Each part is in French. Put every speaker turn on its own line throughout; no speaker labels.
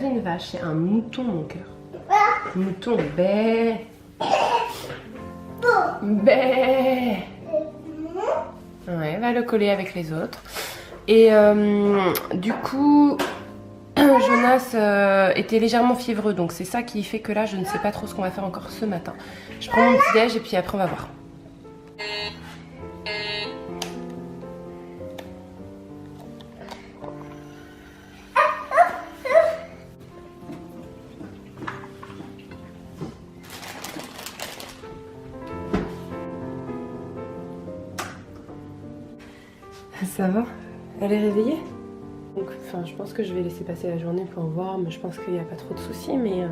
C'est une vache, c'est un mouton mon cœur. Mouton, bé. Bé. Ouais, va le coller avec les autres. Et du coup, Jonas était légèrement fiévreux, donc c'est ça qui fait que là, je ne sais pas trop ce qu'on va faire encore ce matin. Je prends mon petit déj et puis après on va voir. Ça va? Elle est réveillée? Donc, enfin, je pense que je vais laisser passer la journée pour voir, mais je pense qu'il n'y a pas trop de soucis. Mais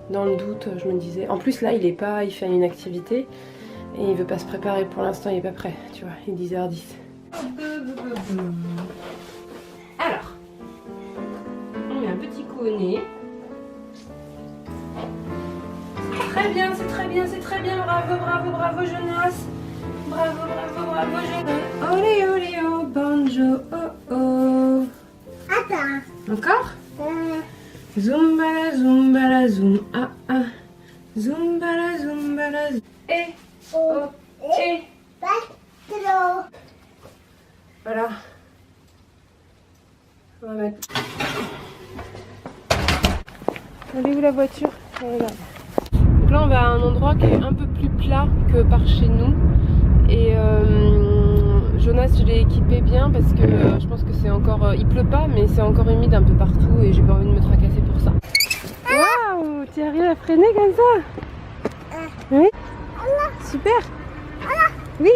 dans le doute, je me disais. En plus, là, il fait une activité et il veut pas se préparer pour l'instant, il est pas prêt. Tu vois, il est 10h10. Alors, on met un petit coup au nez. C'est très bien, c'est très bien, c'est très bien. Bravo, bravo, bravo, Jonas. Bravo, bravo, bravo, Jonas. Olé, olé, oh, banjo, oh, oh. Attends. Encore? Zumbala, zumbala, zoom, ah, ah. Zumbala, zumbala, zoom. Et, oh, et. Voilà. On va mettre. Elle est où la voiture? Elle est là. Donc là, on va à un endroit qui est un peu plus plat que par chez nous. Et Jonas, je l'ai équipé bien parce que je pense que c'est encore... il pleut pas, mais c'est encore humide un peu partout et j'ai pas envie de me tracasser pour ça. Waouh, tu arrives à freiner comme ça? Oui. Super. Oui.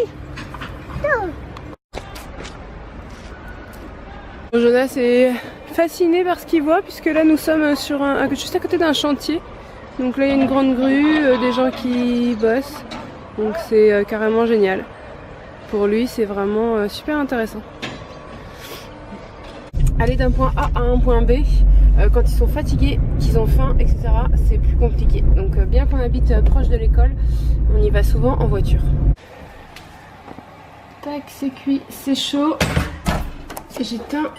Jonas est fasciné par ce qu'il voit puisque là nous sommes sur juste à côté d'un chantier. Donc là il y a une grande grue, des gens qui bossent. Donc c'est carrément génial. Pour lui c'est vraiment super intéressant. Aller d'un point A à un point B, quand ils sont fatigués, qu'ils ont faim, etc. c'est plus compliqué. Donc bien qu'on habite proche de l'école, on y va souvent en voiture. Tac, c'est cuit, c'est chaud. Et j'éteins.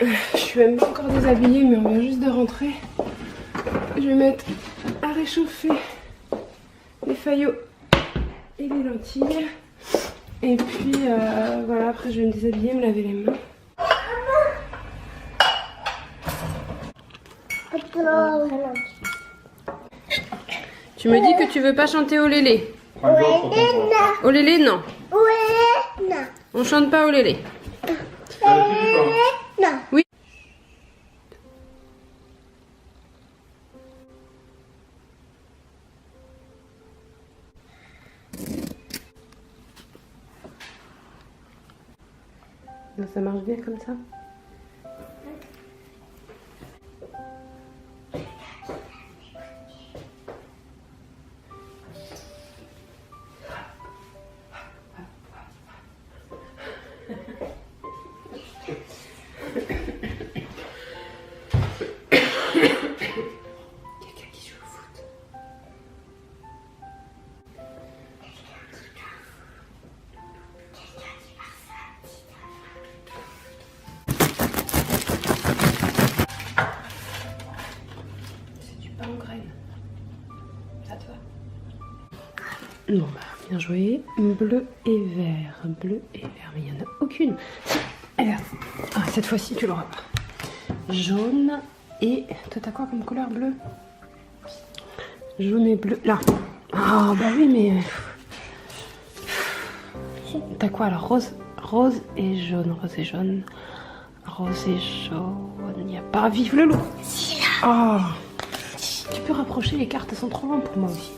Je suis même pas encore déshabillée mais on vient juste de rentrer. Je vais mettre à réchauffer les faillots et les lentilles. Et puis voilà, après je vais me déshabiller, me laver les mains. Tu me dis que tu veux pas chanter Olélé. Olélé non. On chante pas Olélé.
Non.
Oui. Ça marche bien comme ça? Quelqu'un qui joue au foot. C'est du pain en graines. Ça te va? Bon bah, bien joué. Bleu et vert. Bleu et vert. Mais il n'y en a aucune. Alors, cette fois-ci, tu l'auras pas. Jaune et... Toi, t'as quoi comme couleur bleu? Jaune et bleu. Là. Ah, bah oui, mais... T'as quoi alors? Rose et jaune. Rose et jaune. Rose et jaune. Il n'y a pas. Vive le loup! Oh. Tu peux rapprocher les cartes, elles sont trop loin pour moi aussi.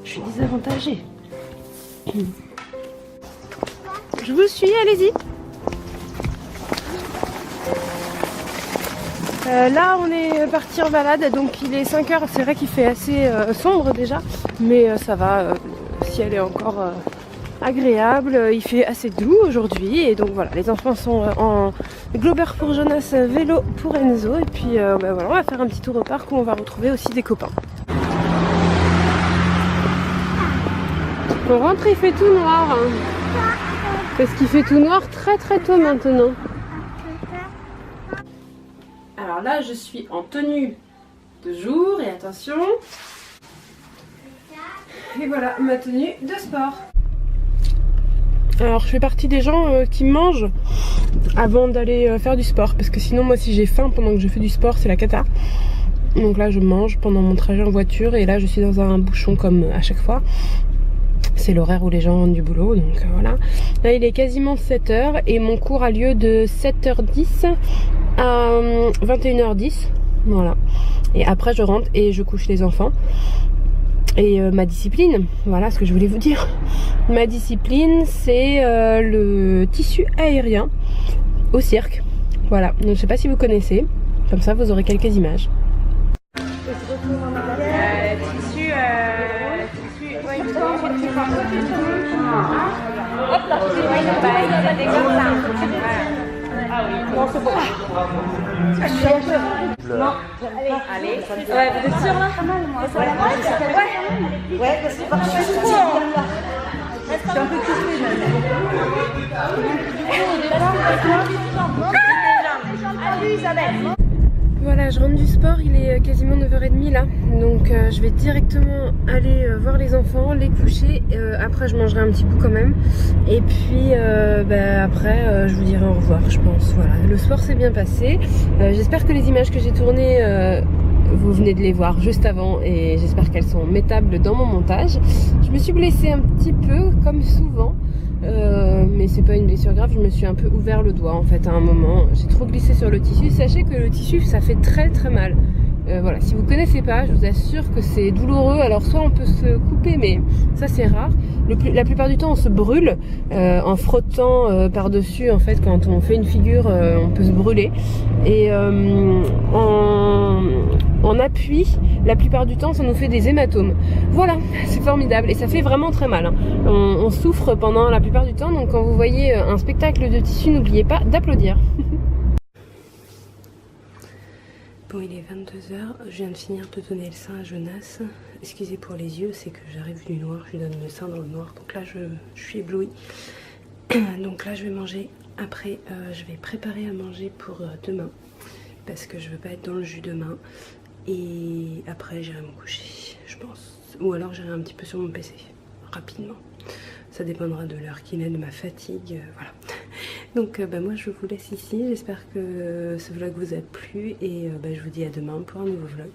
Je suis désavantagée. Je vous suis, allez-y. Là on est parti en balade, donc il est 5h, c'est vrai qu'il fait assez sombre déjà, mais ça va, le ciel est encore agréable, il fait assez doux aujourd'hui, et donc voilà, les enfants sont en Glober pour Jonas, vélo pour Enzo, et puis bah voilà, on va faire un petit tour au parc où on va retrouver aussi des copains. On rentre, il fait tout noir, hein. Parce qu'il fait tout noir très très tôt maintenant. Alors là, je suis en tenue de jour et attention. Et voilà ma tenue de sport. Alors je fais partie des gens qui mangent avant d'aller faire du sport. Parce que sinon moi si j'ai faim pendant que je fais du sport c'est la cata. Donc là je mange pendant mon trajet en voiture et là je suis dans un bouchon comme à chaque fois. C'est l'horaire où les gens rentrent du boulot, donc voilà. Là il est quasiment 7h et mon cours a lieu de 7h10 à 21h10. Voilà. Et après je rentre et je couche les enfants. Et ma discipline, voilà ce que je voulais vous dire. Ma discipline c'est le tissu aérien au cirque. Voilà, donc je sais pas si vous connaissez. Comme ça vous aurez quelques images. Hop là, non, c'est bon. Non, allez. Ouais, vous êtes sûr là? Ouais, parce que je suis un peu touchée même. Voilà, je rentre du sport, il est quasiment 9h30 là, donc je vais directement aller voir les enfants, les coucher, après je mangerai un petit coup quand même, et puis après je vous dirai au revoir je pense. Voilà, le sport s'est bien passé, j'espère que les images que j'ai tournées, vous venez de les voir juste avant et j'espère qu'elles sont mettables dans mon montage. Je me suis blessée un petit peu comme souvent. Mais c'est pas une blessure grave, je me suis un peu ouvert le doigt en fait à un moment, j'ai trop glissé sur le tissu. Sachez que le tissu ça fait très très mal, voilà, si vous connaissez pas je vous assure que c'est douloureux. Alors soit on peut se couper mais ça c'est rare, la plupart du temps on se brûle en frottant par dessus en fait. Quand on fait une figure on peut se brûler et en appui la plupart du temps ça nous fait des hématomes. Voilà, c'est formidable et ça fait vraiment très mal, hein. On souffre pendant la plupart du temps, donc quand vous voyez un spectacle de tissu n'oubliez pas d'applaudir. Bon, il est 22h, je viens de finir de donner le sein à Jonas. Excusez pour les yeux, c'est que j'arrive du noir, je lui donne le sein dans le noir, donc là je suis éblouie. Donc là je vais manger, après je vais préparer à manger pour demain, parce que je veux pas être dans le jus demain. Et après j'irai me coucher, je pense. Ou alors j'irai un petit peu sur mon PC, rapidement. Ça dépendra de l'heure qu'il est, de ma fatigue, voilà. Donc moi je vous laisse ici, j'espère que ce vlog vous a plu et je vous dis à demain pour un nouveau vlog.